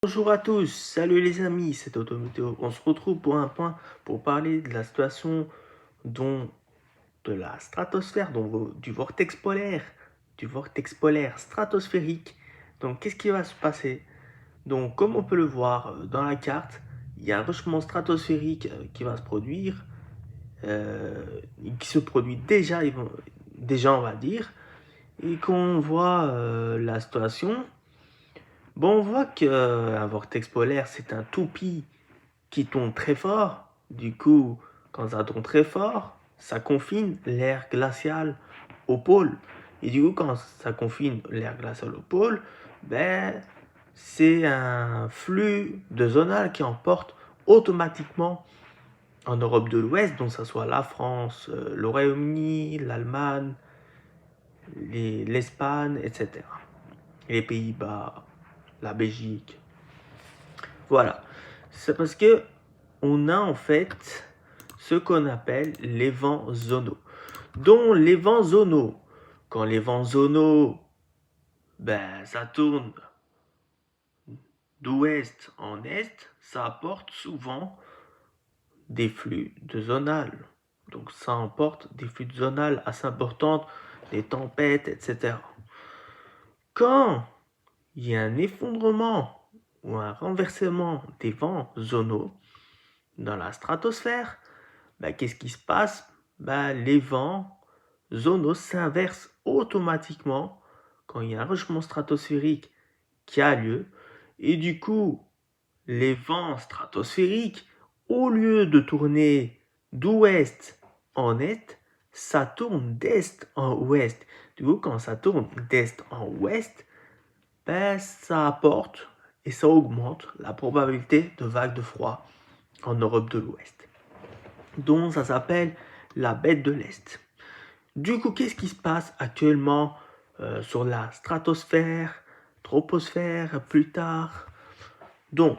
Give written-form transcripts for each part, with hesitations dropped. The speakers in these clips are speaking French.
Bonjour à tous, salut les amis, c'est Autométéo. On se retrouve pour un point pour parler de la situation de la stratosphère, du vortex polaire stratosphérique. Donc qu'est-ce qui va se passer? Donc comme on peut le voir dans la carte, il y a un réchauffement stratosphérique qui va se produire, qui se produit déjà on va dire, et qu'on voit la situation. Bon, on voit qu'un vortex polaire, c'est un toupie qui tourne très fort. Du coup, quand ça tourne très fort, ça confine l'air glacial au pôle. Et du coup, quand ça confine l'air glacial au pôle, ben, c'est un flux de zonal qui emporte automatiquement en Europe de l'Ouest, donc ça soit la France, le Royaume-Uni, l'Allemagne, l'Espagne, etc. Et les Pays-Bas, la Belgique. Voilà. C'est parce que on a en fait ce qu'on appelle les vents zonaux. Dont les vents zonaux, quand les vents zonaux, ça tourne d'ouest en est, ça apporte souvent des flux de zonal. Donc ça emporte des flux de zonal assez importantes, des tempêtes, etc. Quand il y a un effondrement ou un renversement des vents zonaux dans la stratosphère, qu'est-ce qui se passe? Les vents zonaux s'inversent automatiquement quand il y a un réchauffement stratosphérique qui a lieu. Et du coup, les vents stratosphériques, au lieu de tourner d'ouest en est, ça tourne d'est en ouest. Du coup, quand ça tourne d'est en ouest, ça apporte et ça augmente la probabilité de vagues de froid en Europe de l'Ouest. Donc ça s'appelle la bête de l'Est. Du coup, qu'est-ce qui se passe actuellement sur la stratosphère, troposphère, plus tard? Donc,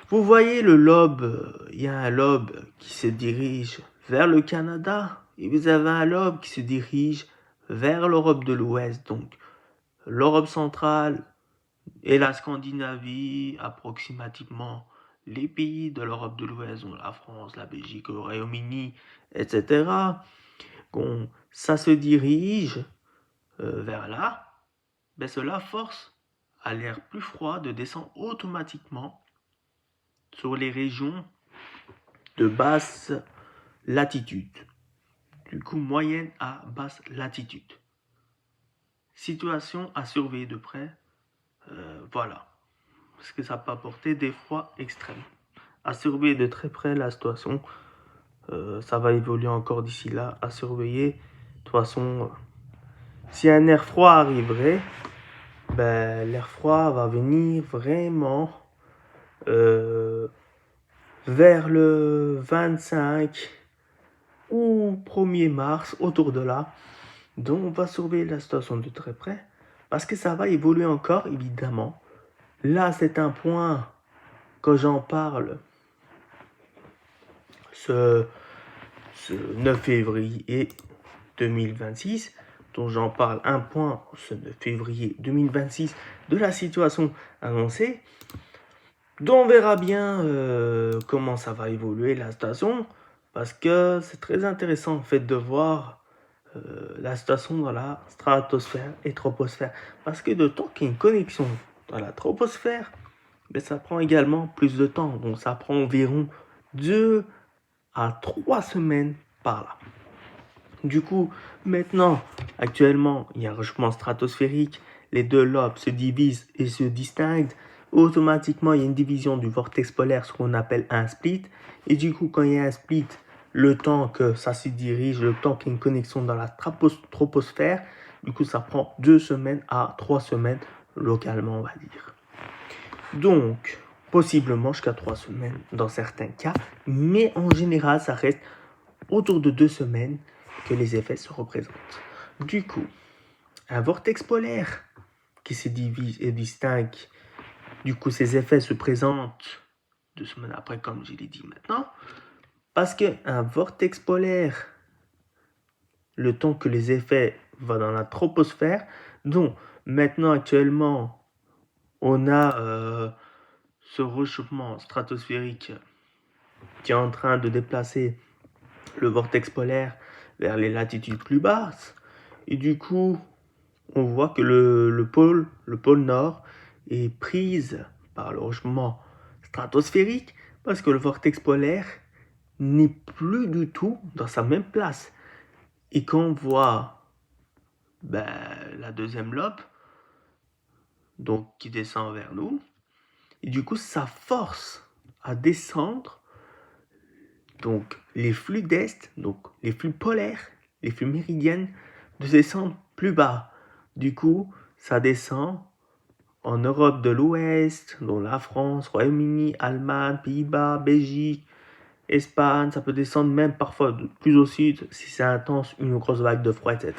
vous voyez le lobe, il y a un lobe qui se dirige vers le Canada et vous avez un lobe qui se dirige vers l'Europe de l'Ouest, donc l'Europe centrale et la Scandinavie, approximativement les pays de l'Europe de l'Ouest, dont la France, la Belgique, le Royaume-Uni, etc. Ça se dirige vers là, cela force à l'air plus froid de descendre automatiquement sur les régions de basse latitude, du coup moyenne à basse latitude. Situation à surveiller de près, voilà, parce que ça peut apporter des froids extrêmes. À surveiller de très près la situation, ça va évoluer encore d'ici là, à surveiller. De toute façon, si un air froid arriverait, l'air froid va venir vraiment vers le 25 ou 1er mars, autour de là. Donc on va surveiller la situation de très près, parce que ça va évoluer encore, évidemment. Là, c'est un point, que j'en parle, ce 9 février 2026, dont j'en parle un point ce 9 février 2026 de la situation annoncée. Donc on verra bien comment ça va évoluer la situation, parce que c'est très intéressant en fait de voir la situation dans la stratosphère et troposphère, parce que de temps qu'il y a une connexion dans la troposphère, ça prend également plus de temps, donc ça prend environ 2 à 3 semaines par là. Du coup, maintenant, actuellement, il y a un réchauffement stratosphérique, les deux lobes se divisent et se distinguent. Automatiquement, il y a une division du vortex polaire, ce qu'on appelle un split. Et du coup, quand il y a un split, le temps que ça se dirige, le temps qu'il y a une connexion dans la troposphère, du coup, ça prend 2 semaines à 3 semaines localement, on va dire. Donc, possiblement jusqu'à 3 semaines dans certains cas, mais en général, ça reste autour de 2 semaines que les effets se représentent. Du coup, un vortex polaire qui se divise et distingue, du coup, ces effets se présentent 2 semaines après, comme je l'ai dit maintenant, parce qu'un vortex polaire, le temps que les effets vont dans la troposphère, donc maintenant actuellement, on a ce réchauffement stratosphérique qui est en train de déplacer le vortex polaire vers les latitudes plus basses. Et du coup, on voit que le pôle nord est prise par le réchauffement stratosphérique parce que le vortex polaire n'est plus du tout dans sa même place. Et quand on voit la deuxième lobe, donc qui descend vers nous, et du coup ça force à descendre donc les flux d'est, donc les flux polaires, les flux méridiennes, de descendre plus bas. Du coup, ça descend en Europe de l'Ouest, dont la France, Royaume-Uni, Allemagne, Pays-Bas, Belgique, Espagne, ça peut descendre même parfois plus au sud si c'est intense, une grosse vague de froid, etc.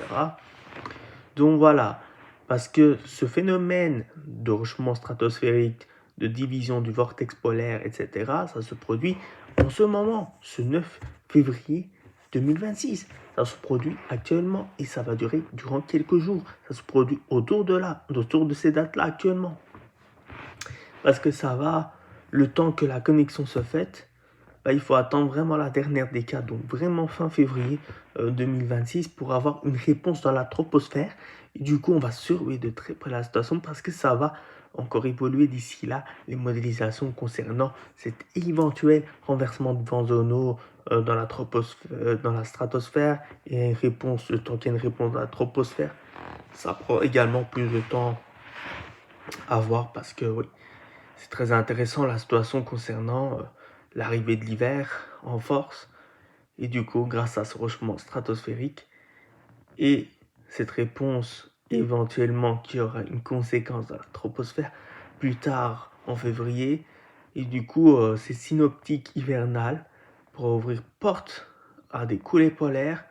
Donc voilà, parce que ce phénomène de réchauffement stratosphérique, de division du vortex polaire, etc., ça se produit en ce moment, ce 9 février 2026. Ça se produit actuellement et ça va durer durant quelques jours. Ça se produit autour de ces dates-là actuellement. Parce que ça va, le temps que la connexion se fasse, il faut attendre vraiment la dernière décade, donc vraiment fin février 2026 pour avoir une réponse dans la troposphère. Et du coup, on va surveiller de très près la situation parce que ça va encore évoluer d'ici là, les modélisations concernant cet éventuel renversement de vents zonaux dans la stratosphère et une réponse, le temps qu'il y a une réponse dans la troposphère. Ça prend également plus de temps à voir parce que oui, c'est très intéressant la situation concernant l'arrivée de l'hiver en force et du coup grâce à ce réchauffement stratosphérique et cette réponse éventuellement qui aura une conséquence dans la troposphère plus tard en février et du coup ces synoptiques hivernales pour ouvrir porte à des coulées polaires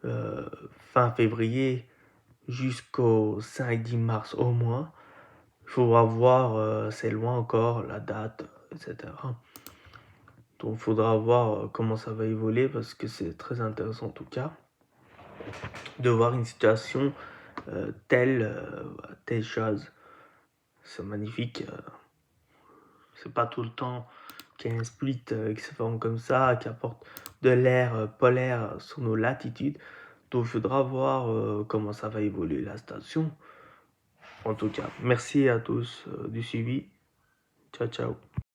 fin février jusqu'au 5-10 mars au moins. Il faudra voir, c'est loin encore, la date, etc. Donc il faudra voir comment ça va évoluer parce que c'est très intéressant en tout cas de voir une situation telle chose. C'est magnifique. C'est pas tout le temps qu'il y a un split qui se forme comme ça, qui apporte de l'air polaire sur nos latitudes. Donc il faudra voir comment ça va évoluer la station. En tout cas, merci à tous du suivi. Ciao, ciao.